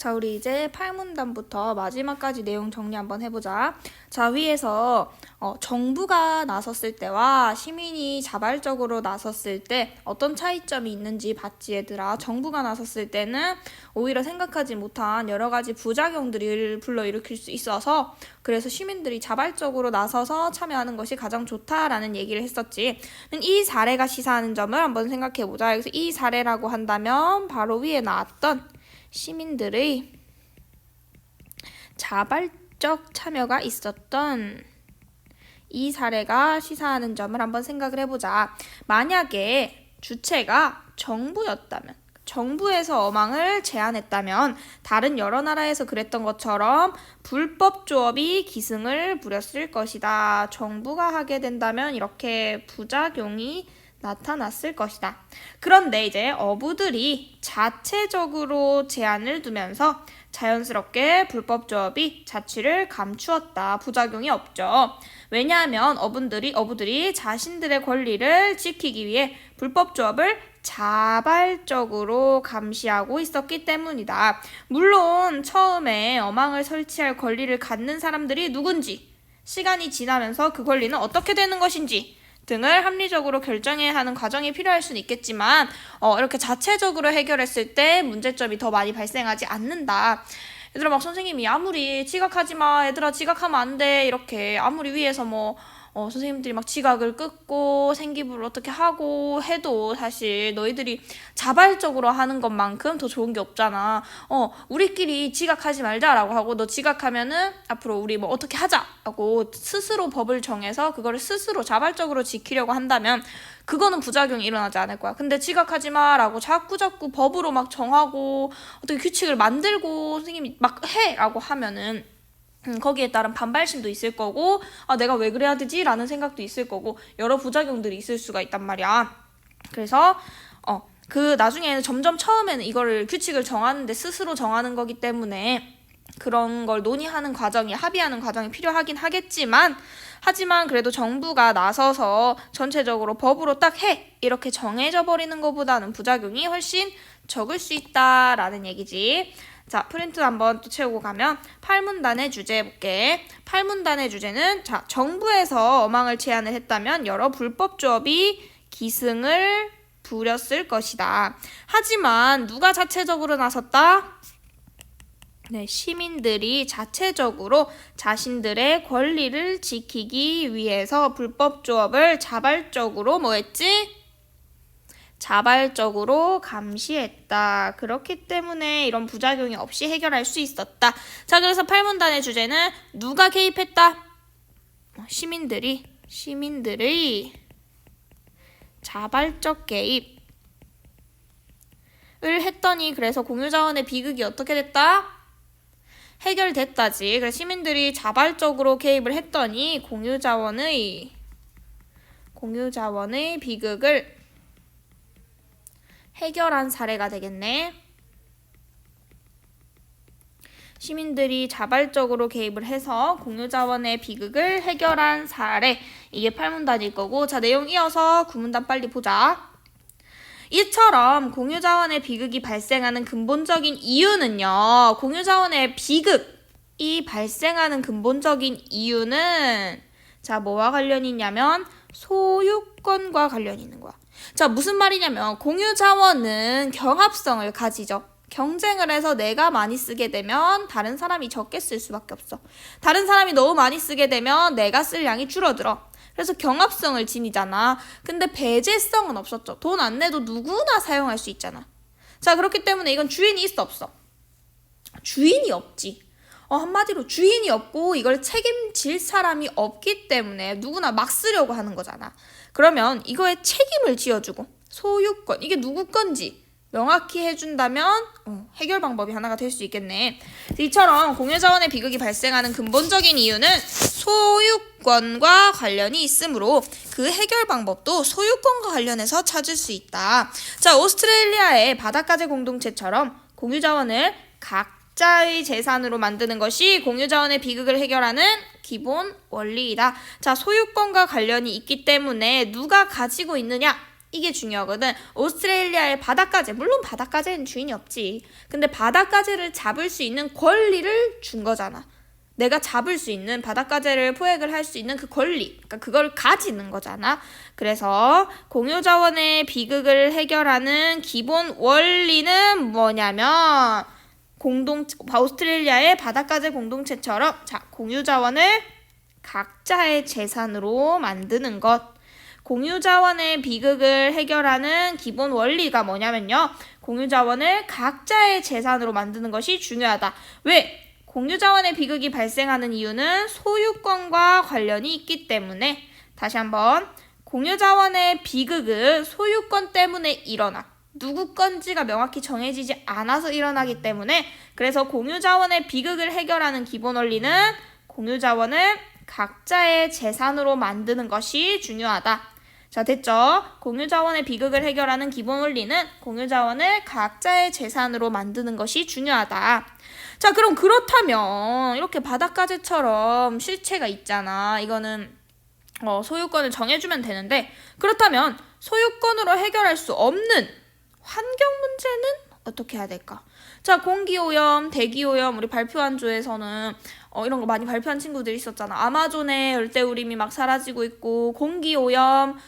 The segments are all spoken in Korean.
자, 우리 이제 8문단부터 마지막까지 내용 정리 한번 해보자. 자, 위에서 정부가 나섰을 때와 시민이 자발적으로 나섰을 때 어떤 차이점이 있는지 봤지, 얘들아. 정부가 나섰을 때는 오히려 생각하지 못한 여러 가지 부작용들을 불러일으킬 수 있어서 그래서 시민들이 자발적으로 나서서 참여하는 것이 가장 좋다라는 얘기를 했었지. 이 사례가 시사하는 점을 한번 생각해보자. 여기서 이 사례라고 한다면 바로 위에 나왔던 시민들의 자발적 참여가 있었던 이 사례가 시사하는 점을 한번 생각을 해보자. 만약에 주체가 정부였다면, 정부에서 어망을 제안했다면 다른 여러 나라에서 그랬던 것처럼 불법 조업이 기승을 부렸을 것이다. 정부가 하게 된다면 이렇게 부작용이 나타났을 것이다. 그런데 이제 어부들이 자체적으로 제한을 두면서 자연스럽게 불법 조업이 자취를 감추었다. 부작용이 없죠. 왜냐하면 어부들이 자신들의 권리를 지키기 위해 불법 조업을 자발적으로 감시하고 있었기 때문이다. 물론 처음에 어망을 설치할 권리를 갖는 사람들이 누군지, 시간이 지나면서 그 권리는 어떻게 되는 것인지 등을 합리적으로 결정해야 하는 과정이 필요할 수는 있겠지만 이렇게 자체적으로 해결했을 때 문제점이 더 많이 발생하지 않는다. 얘들아, 막 선생님이 아무리 지각하지 마, 얘들아 지각하면 안 돼, 이렇게 아무리 위에서 선생님들이 막 지각을 끊고 생기부를 어떻게 하고 해도 사실 너희들이 자발적으로 하는 것만큼 더 좋은 게 없잖아. 우리끼리 지각하지 말자라고 하고 너 지각하면은 앞으로 우리 어떻게 하자라고 스스로 법을 정해서 그거를 스스로 자발적으로 지키려고 한다면 그거는 부작용이 일어나지 않을 거야. 근데 지각하지 마라고 자꾸 법으로 막 정하고 어떻게 규칙을 만들고 선생님이 막 해라고 하면은 거기에 따른 반발심도 있을 거고 내가 왜 그래야 되지? 라는 생각도 있을 거고 여러 부작용들이 있을 수가 있단 말이야. 그래서 그 나중에는 점점 처음에는 이거를 규칙을 정하는데 스스로 정하는 거기 때문에 그런 걸 논의하는 과정이, 합의하는 과정이 필요하긴 하지만 그래도 정부가 나서서 전체적으로 법으로 딱 해! 이렇게 정해져 버리는 것보다는 부작용이 훨씬 적을 수 있다라는 얘기지. 자, 프린트 한번 또 채우고 가면 8문단의 주제 해볼게. 8문단의 주제는 정부에서 어망을 제안을 했다면 여러 불법 조업이 기승을 부렸을 것이다. 하지만 누가 자체적으로 나섰다? 네, 시민들이 자체적으로 자신들의 권리를 지키기 위해서 불법 조업을 자발적으로 자발적으로 감시했다. 그렇기 때문에 이런 부작용이 없이 해결할 수 있었다. 자, 그래서 8문단의 주제는 누가 개입했다? 시민들의 자발적 개입을 했더니 그래서 공유자원의 비극이 어떻게 됐다? 해결됐다지. 그래서 시민들이 자발적으로 개입을 했더니 공유자원의 비극을 해결한 사례가 되겠네. 시민들이 자발적으로 개입을 해서 공유자원의 비극을 해결한 사례. 이게 8문단일 거고, 자, 내용 이어서 9문단 빨리 보자. 이처럼 공유자원의 비극이 발생하는 근본적인 이유는요. 공유자원의 비극이 발생하는 근본적인 이유는 뭐와 관련이 있냐면 소유권과 관련이 있는 거야. 자, 무슨 말이냐면 공유자원은 경합성을 가지죠. 경쟁을 해서 내가 많이 쓰게 되면 다른 사람이 적게 쓸 수밖에 없어. 다른 사람이 너무 많이 쓰게 되면 내가 쓸 양이 줄어들어. 그래서 경합성을 지니잖아. 근데 배제성은 없었죠. 돈 안 내도 누구나 사용할 수 있잖아. 자, 그렇기 때문에 이건 주인이 있어 없어? 주인이 없지. 한마디로 주인이 없고 이걸 책임질 사람이 없기 때문에 누구나 막 쓰려고 하는 거잖아. 그러면 이거에 책임을 지어주고 소유권, 이게 누구 건지 명확히 해준다면 해결 방법이 하나가 될 수 있겠네. 이처럼 공유자원의 비극이 발생하는 근본적인 이유는 소유권과 관련이 있으므로 그 해결 방법도 소유권과 관련해서 찾을 수 있다. 자, 오스트레일리아의 바닷가재 공동체처럼 공유자원을 각자의 재산으로 만드는 것이 공유자원의 비극을 해결하는 기본 원리이다. 자, 소유권과 관련이 있기 때문에 누가 가지고 있느냐? 이게 중요하거든. 오스트레일리아의 바닷가재, 물론 바닷가재는 주인이 없지. 근데 바닷가재를 잡을 수 있는 권리를 준 거잖아. 내가 잡을 수 있는 바닷가재를 포획을 할 수 있는 그 권리, 그러니까 그걸 가지는 거잖아. 그래서 공유자원의 비극을 해결하는 기본 원리는 뭐냐면 오스트레일리아의 바닷가재 공동체처럼 공유자원을 각자의 재산으로 만드는 것. 공유자원의 비극을 해결하는 기본 원리가 뭐냐면요. 공유자원을 각자의 재산으로 만드는 것이 중요하다. 왜? 공유자원의 비극이 발생하는 이유는 소유권과 관련이 있기 때문에. 다시 한번, 공유자원의 비극은 소유권 때문에 일어나. 누구 건지가 명확히 정해지지 않아서 일어나기 때문에. 그래서 공유자원의 비극을 해결하는 기본 원리는 공유자원을 각자의 재산으로 만드는 것이 중요하다. 자, 됐죠? 공유자원의 비극을 해결하는 기본 원리는 공유자원을 각자의 재산으로 만드는 것이 중요하다. 자, 그럼 그렇다면 이렇게 바닷가재처럼 실체가 있잖아. 이거는 소유권을 정해주면 되는데, 그렇다면 소유권으로 해결할 수 없는 환경 문제는 어떻게 해야 될까? 자, 공기오염, 대기오염, 우리 발표한 조에서는 이런 거 많이 발표한 친구들이 있었잖아. 아마존의 열대우림이 막 사라지고 있고, 공기오염,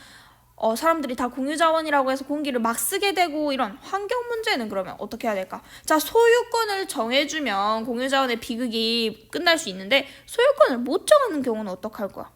사람들이 다 공유자원이라고 해서 공기를 막 쓰게 되고, 이런 환경 문제는 그러면 어떻게 해야 될까? 자, 소유권을 정해주면 공유자원의 비극이 끝날 수 있는데, 소유권을 못 정하는 경우는 어떡할 거야?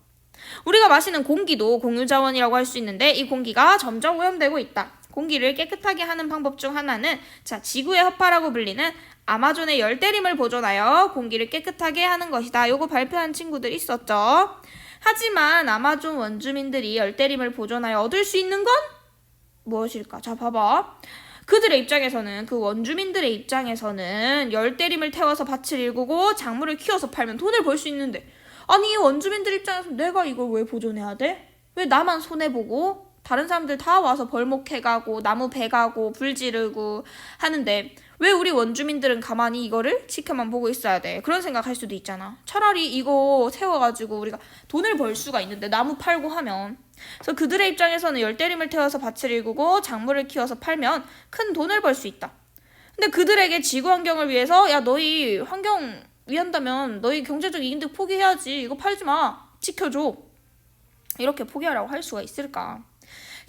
우리가 마시는 공기도 공유자원이라고 할 수 있는데, 이 공기가 점점 오염되고 있다. 공기를 깨끗하게 하는 방법 중 하나는 지구의 허파라고 불리는 아마존의 열대림을 보존하여 공기를 깨끗하게 하는 것이다. 요거 발표한 친구들 있었죠. 하지만 아마존 원주민들이 열대림을 보존하여 얻을 수 있는 건 무엇일까? 자, 봐봐. 그들의 입장에서는, 그 원주민들의 입장에서는 열대림을 태워서 밭을 일구고 작물을 키워서 팔면 돈을 벌 수 있는데, 아니 원주민들 입장에서 내가 이걸 왜 보존해야 돼? 왜 나만 손해보고 다른 사람들 다 와서 벌목해가고 나무 베가고 불 지르고 하는데 왜 우리 원주민들은 가만히 이거를 지켜만 보고 있어야 돼? 그런 생각할 수도 있잖아. 차라리 이거 세워가지고 우리가 돈을 벌 수가 있는데, 나무 팔고 하면. 그래서 그들의 입장에서는 열대림을 태워서 밭을 일구고 작물을 키워서 팔면 큰 돈을 벌 수 있다. 근데 그들에게 지구 환경을 위해서, 야, 너희 환경 위한다면 너희 경제적 이익도 포기해야지. 이거 팔지 마. 지켜줘. 이렇게 포기하라고 할 수가 있을까?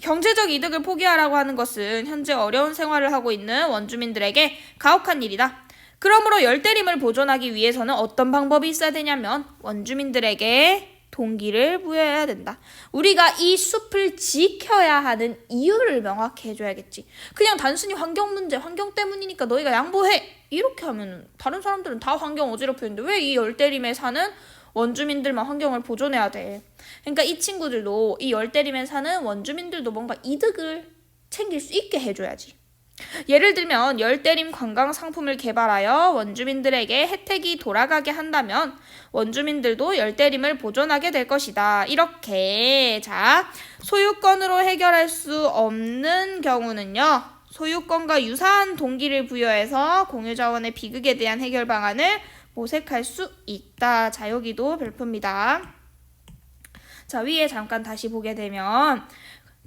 경제적 이득을 포기하라고 하는 것은 현재 어려운 생활을 하고 있는 원주민들에게 가혹한 일이다. 그러므로 열대림을 보존하기 위해서는 어떤 방법이 있어야 되냐면 원주민들에게 동기를 부여해야 된다. 우리가 이 숲을 지켜야 하는 이유를 명확히 해줘야겠지. 그냥 단순히 환경 문제, 환경 때문이니까 너희가 양보해. 이렇게 하면 다른 사람들은 다 환경 어지럽히는데 왜 이 열대림에 사는 원주민들만 환경을 보존해야 돼? 그러니까 이 친구들도, 이 열대림에 사는 원주민들도 뭔가 이득을 챙길 수 있게 해줘야지. 예를 들면 열대림 관광 상품을 개발하여 원주민들에게 혜택이 돌아가게 한다면 원주민들도 열대림을 보존하게 될 것이다. 이렇게. 자, 소유권으로 해결할 수 없는 경우는요, 소유권과 유사한 동기를 부여해서 공유자원의 비극에 대한 해결 방안을 모색할 수 있다. 자, 여기도 별표입니다. 자, 위에 잠깐 다시 보게 되면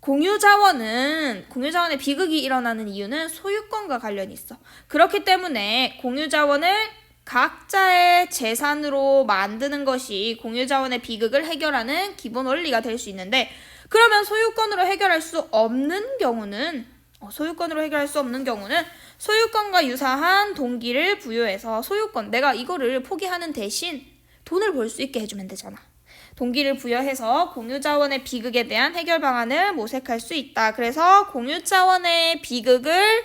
공유자원의 비극이 일어나는 이유는 소유권과 관련이 있어. 그렇기 때문에 공유자원을 각자의 재산으로 만드는 것이 공유자원의 비극을 해결하는 기본 원리가 될 수 있는데, 그러면 소유권으로 해결할 수 없는 경우는 소유권과 유사한 동기를 부여해서 소유권, 내가 이거를 포기하는 대신 돈을 벌 수 있게 해주면 되잖아. 동기를 부여해서 공유자원의 비극에 대한 해결 방안을 모색할 수 있다. 그래서 공유자원의 비극을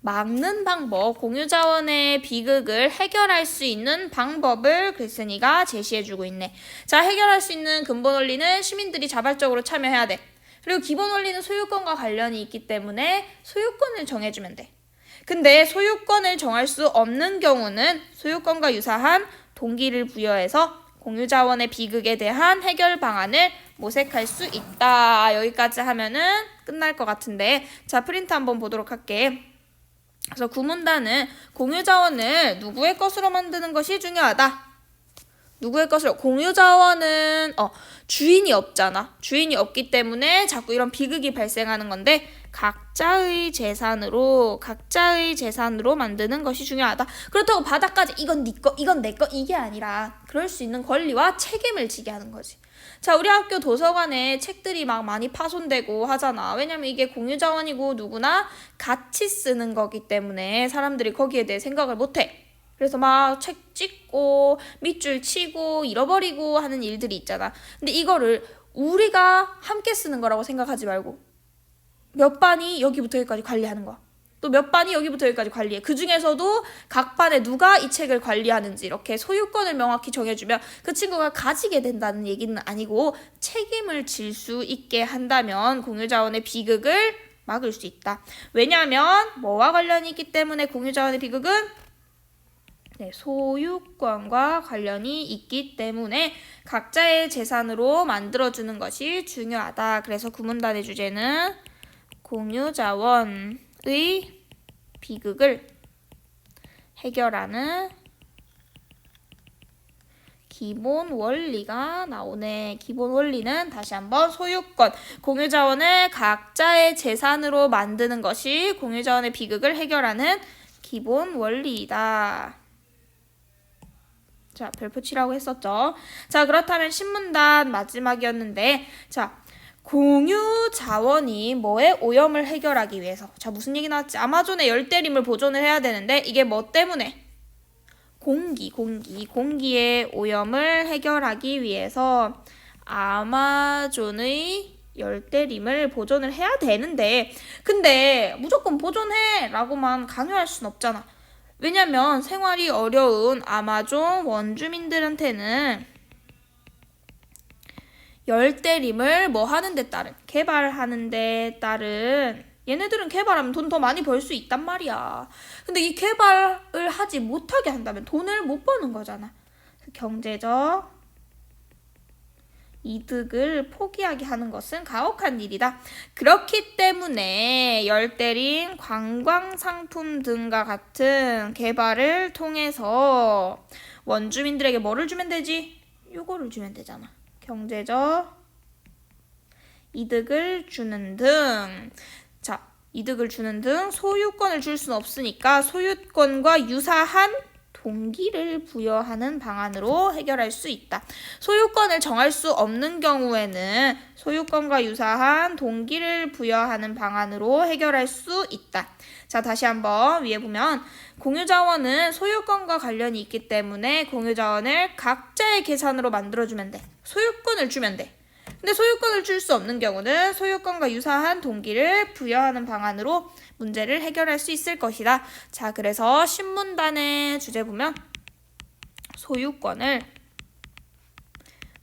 막는 방법, 공유자원의 비극을 해결할 수 있는 방법을 글쓴이가 제시해주고 있네. 자, 해결할 수 있는 근본 원리는 시민들이 자발적으로 참여해야 돼. 그리고 기본 원리는 소유권과 관련이 있기 때문에 소유권을 정해주면 돼. 근데 소유권을 정할 수 없는 경우는 소유권과 유사한 동기를 부여해서 공유자원의 비극에 대한 해결 방안을 모색할 수 있다. 여기까지 하면은 끝날 것 같은데, 자, 프린트 한번 보도록 할게. 그래서 구문단은 공유자원을 누구의 것으로 만드는 것이 중요하다. 누구의 것을 공유자원은 주인이 없잖아. 주인이 없기 때문에 자꾸 이런 비극이 발생하는 건데 각자의 재산으로 만드는 것이 중요하다. 그렇다고 바닥까지 이건 네 거, 이건 내 거 이게 아니라 그럴 수 있는 권리와 책임을 지게 하는 거지. 자, 우리 학교 도서관에 책들이 막 많이 파손되고 하잖아. 왜냐면 이게 공유자원이고 누구나 같이 쓰는 거기 때문에 사람들이 거기에 대해 생각을 못해. 그래서 막 책 찍고 밑줄 치고 잃어버리고 하는 일들이 있잖아. 근데 이거를 우리가 함께 쓰는 거라고 생각하지 말고 몇 반이 여기부터 여기까지 관리하는 거야. 또 몇 반이 여기부터 여기까지 관리해. 그 중에서도 각 반에 누가 이 책을 관리하는지 이렇게 소유권을 명확히 정해주면 그 친구가 가지게 된다는 얘기는 아니고 책임을 질 수 있게 한다면 공유자원의 비극을 막을 수 있다. 왜냐하면 뭐와 관련이 있기 때문에 공유자원의 비극은 소유권과 관련이 있기 때문에 각자의 재산으로 만들어주는 것이 중요하다. 그래서 구문단의 주제는 공유자원의 비극을 해결하는 기본 원리가 나오네. 기본 원리는 다시 한번 소유권, 공유자원을 각자의 재산으로 만드는 것이 공유자원의 비극을 해결하는 기본 원리이다. 자, 별표 치라고 했었죠. 자, 그렇다면 신문단 마지막이었는데, 자, 공유 자원이 뭐의 오염을 해결하기 위해서. 자, 무슨 얘기 나왔지? 아마존의 열대림을 보존을 해야 되는데, 이게 뭐 때문에? 공기의 오염을 해결하기 위해서 아마존의 열대림을 보존을 해야 되는데, 근데 무조건 보존해! 라고만 강요할 순 없잖아. 왜냐면 생활이 어려운 아마존 원주민들한테는 열대림을 뭐 하는 데 따른 개발하는 데 따른 얘네들은 개발하면 돈 더 많이 벌 수 있단 말이야. 근데 이 개발을 하지 못하게 한다면 돈을 못 버는 거잖아. 경제적 이득을 포기하게 하는 것은 가혹한 일이다. 그렇기 때문에 열대림, 관광상품 등과 같은 개발을 통해서 원주민들에게 뭐를 주면 되지? 요거를 주면 되잖아. 경제적 이득을 주는 등. 자, 이득을 주는 등 소유권을 줄 수는 없으니까 소유권과 유사한 동기를 부여하는 방안으로 해결할 수 있다. 소유권을 정할 수 없는 경우에는 소유권과 유사한 동기를 부여하는 방안으로 해결할 수 있다. 자, 다시 한번 위에 보면 공유자원은 소유권과 관련이 있기 때문에 공유자원을 각자의 계산으로 만들어주면 돼. 소유권을 주면 돼. 근데 소유권을 줄 수 없는 경우는 소유권과 유사한 동기를 부여하는 방안으로 문제를 해결할 수 있을 것이다. 자, 그래서 신문단의 주제 보면 소유권을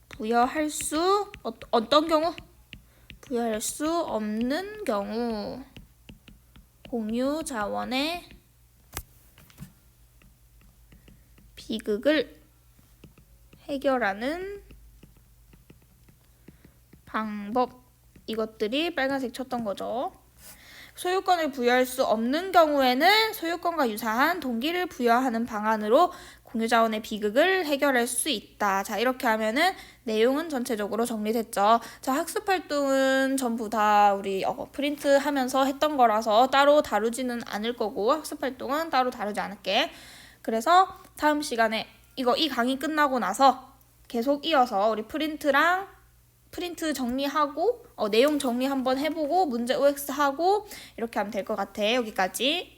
부여할 수 어떤 경우? 부여할 수 없는 경우 공유자원의 비극을 해결하는 방법, 이것들이 빨간색 쳤던 거죠. 소유권을 부여할 수 없는 경우에는 소유권과 유사한 동기를 부여하는 방안으로 공유자원의 비극을 해결할 수 있다. 자, 이렇게 하면은 내용은 전체적으로 정리됐죠. 자, 학습활동은 전부 다 우리 프린트하면서 했던 거라서 따로 다루지는 않을 거고 학습활동은 따로 다루지 않을게. 그래서 다음 시간에 이 강의 끝나고 나서 계속 이어서 우리 프린트 정리하고 내용 정리 한번 해보고 문제 OX 하고 이렇게 하면 될 것 같아. 여기까지.